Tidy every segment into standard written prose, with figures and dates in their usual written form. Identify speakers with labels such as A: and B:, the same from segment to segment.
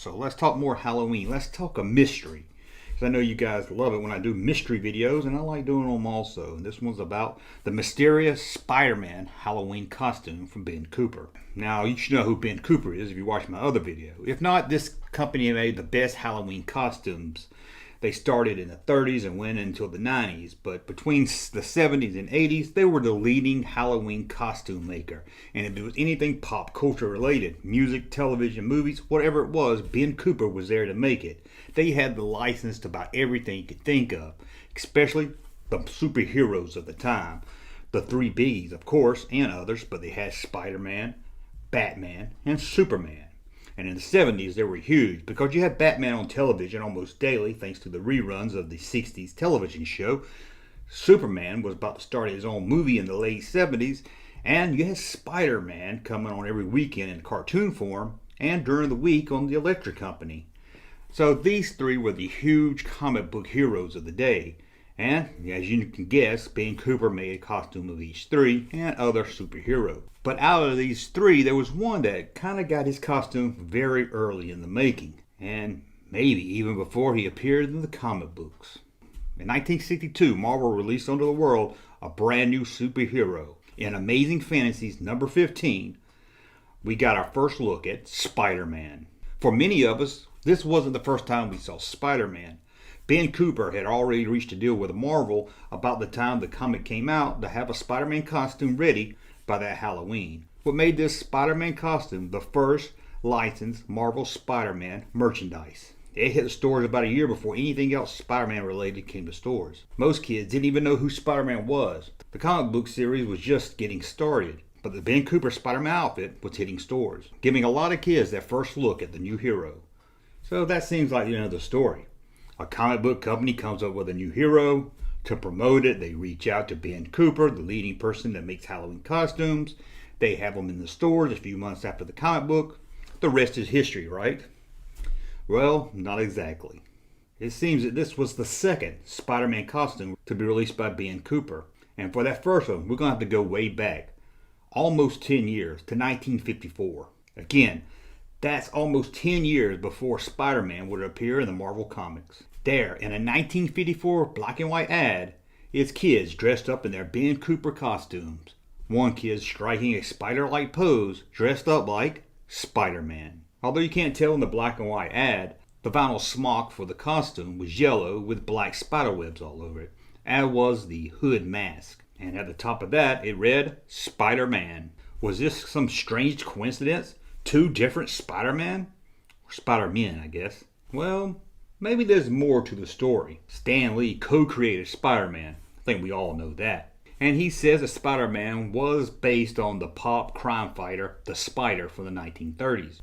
A: So let's talk more Halloween. Let's talk a mystery. Because I know you guys love it when I do mystery videos, and I like doing them also. And this one's about the mysterious Spider-Man Halloween costume from Ben Cooper. Now, you should know who Ben Cooper is if you watch my other video. If not, this company made the best Halloween costumes. They started in the 30s and went until the 90s, but between the 70s and 80s, they were the leading Halloween costume maker. And if it was anything pop culture related, music, television, movies, whatever it was, Ben Cooper was there to make it. They had the license to about everything you could think of, especially the superheroes of the time. The three Bs, of course, and others, but they had Spider-Man, Batman, and Superman. And in the 70s, they were huge because you had Batman on television almost daily thanks to the reruns of the 60s television show. Superman was about to start his own movie in the late 70s. And you had Spider-Man coming on every weekend in cartoon form and during the week on the Electric Company. So these three were the huge comic book heroes of the day. And as you can guess, Ben Cooper made a costume of each three and other superheroes. But out of these three, there was one that kind of got his costume very early in the making. And maybe even before he appeared in the comic books. In 1962, Marvel released onto the world a brand new superhero. In Amazing Fantasies number 15, we got our first look at Spider-Man. For many of us, this wasn't the first time we saw Spider-Man. Ben Cooper had already reached a deal with Marvel about the time the comic came out to have a Spider-Man costume ready by that Halloween. What made this Spider-Man costume the first licensed Marvel Spider-Man merchandise. It hit the stores about a year before anything else Spider-Man related came to stores. Most kids didn't even know who Spider-Man was. The comic book series was just getting started, but the Ben Cooper Spider-Man outfit was hitting stores, giving a lot of kids their first look at the new hero. So that seems like the end of the story. A comic book company comes up with a new hero. To promote it, they reach out to Ben Cooper, the leading person that makes Halloween costumes. They have them in the stores a few months after the comic book. The rest is history, right? Well, not exactly. It seems that this was the second Spider-Man costume to be released by Ben Cooper. And for that first one, we're going to have to go way back. Almost 10 years to 1954. Again, that's almost 10 years before Spider-Man would appear in the Marvel Comics. There, in a 1954 black and white ad, is kids dressed up in their Ben Cooper costumes. One kid striking a spider-like pose, dressed up like Spider-Man. Although you can't tell in the black and white ad, the vinyl smock for the costume was yellow with black spiderwebs all over it, as was the hood mask. And at the top of that, it read, Spider-Man. Was this some strange coincidence? Two different Spider-Man? Or Spider-Men, I guess. Well, maybe there's more to the story. Stan Lee co-created Spider-Man. I think we all know that. And he says that Spider-Man was based on the pop crime fighter, the Spider, from the 1930s.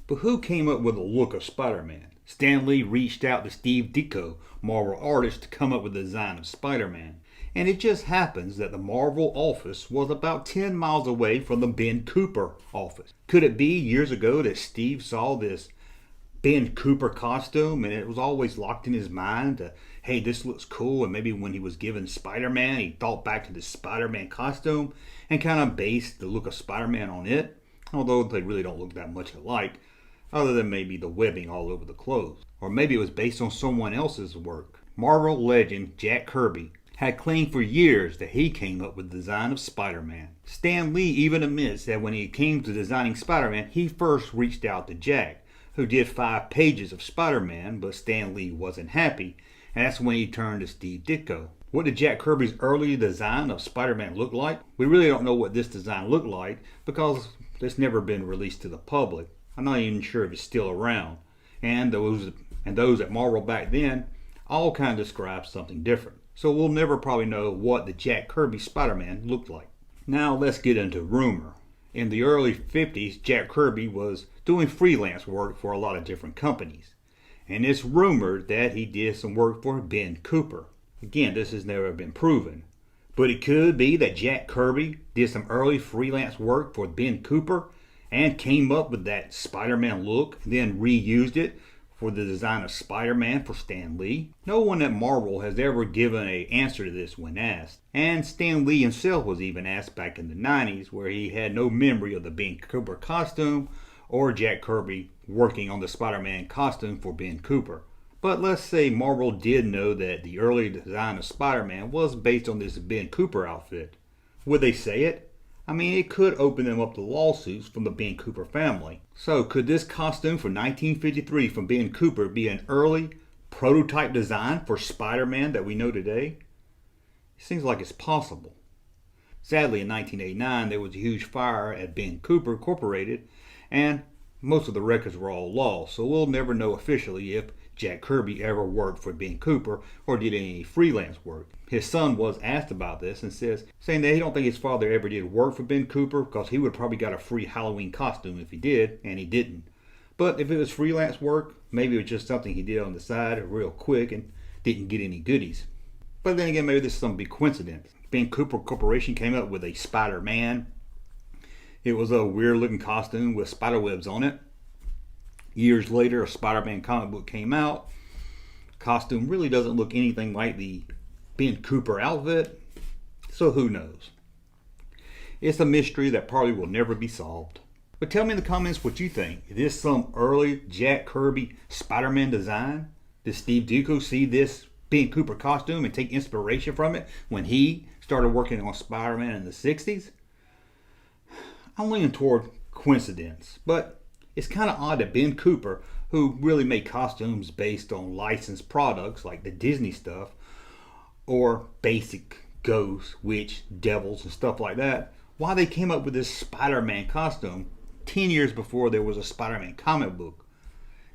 A: But who came up with the look of Spider-Man? Stan Lee reached out to Steve Ditko, Marvel artist, to come up with the design of Spider-Man. And it just happens that the Marvel office was about 10 miles away from the Ben Cooper office. Could it be years ago that Steve saw this Ben Cooper costume and it was always locked in his mind to, hey, this looks cool, and maybe when he was given Spider-Man, he thought back to the Spider-Man costume and kind of based the look of Spider-Man on it, although they really don't look that much alike, other than maybe the webbing all over the clothes. Or maybe it was based on someone else's work. Marvel legend Jack Kirby had claimed for years that he came up with the design of Spider-Man. Stan Lee even admits that when he came to designing Spider-Man, he first reached out to Jack, who did 5 pages of Spider-Man, but Stan Lee wasn't happy, and that's when he turned to Steve Ditko. What did Jack Kirby's early design of Spider-Man look like? We really don't know what this design looked like because it's never been released to the public. I'm not even sure if it's still around. And those at Marvel back then all kind of describe something different. So we'll never probably know what the Jack Kirby Spider-Man looked like. Now let's get into rumor. In the early 50s, Jack Kirby was doing freelance work for a lot of different companies. And it's rumored that he did some work for Ben Cooper. Again, this has never been proven. But it could be that Jack Kirby did some early freelance work for Ben Cooper and came up with that Spider-Man look and then reused it for the design of Spider-Man for Stan Lee. No one at Marvel has ever given an answer to this when asked. And Stan Lee himself was even asked back in the 90s, where he had no memory of the Ben Cooper costume or Jack Kirby working on the Spider-Man costume for Ben Cooper. But let's say Marvel did know that the early design of Spider-Man was based on this Ben Cooper outfit. Would they say it? I mean, it could open them up to lawsuits from the Ben Cooper family. So could this costume from 1953 from Ben Cooper be an early prototype design for Spider-Man that we know today? It seems like it's possible. Sadly, in 1989, there was a huge fire at Ben Cooper Incorporated, and most of the records were all lost, so we'll never know officially if Jack Kirby ever worked for Ben Cooper or did any freelance work. His son was asked about this and saying that he don't think his father ever did work for Ben Cooper because he would probably got a free Halloween costume if he did, and he didn't. But if it was freelance work, maybe it was just something he did on the side real quick and didn't get any goodies. But then again, maybe this is some big coincidence. Ben Cooper Corporation came up with a Spider-Man. It was a weird looking costume with spider webs on it. Years later, a Spider-Man comic book came out. Costume really doesn't look anything like the Ben Cooper outfit, so who knows? It's a mystery that probably will never be solved. But tell me in the comments what you think. Is this some early Jack Kirby Spider-Man design? Did Steve Ditko see this Ben Cooper costume and take inspiration from it when he started working on Spider-Man in the 60s? I'm leaning toward coincidence, but it's kind of odd that Ben Cooper, who really made costumes based on licensed products like the Disney stuff, or basic ghosts, witch, devils, and stuff like that, why they came up with this Spider-Man costume 10 years before there was a Spider-Man comic book.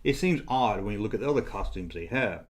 A: It seems odd when you look at the other costumes they have.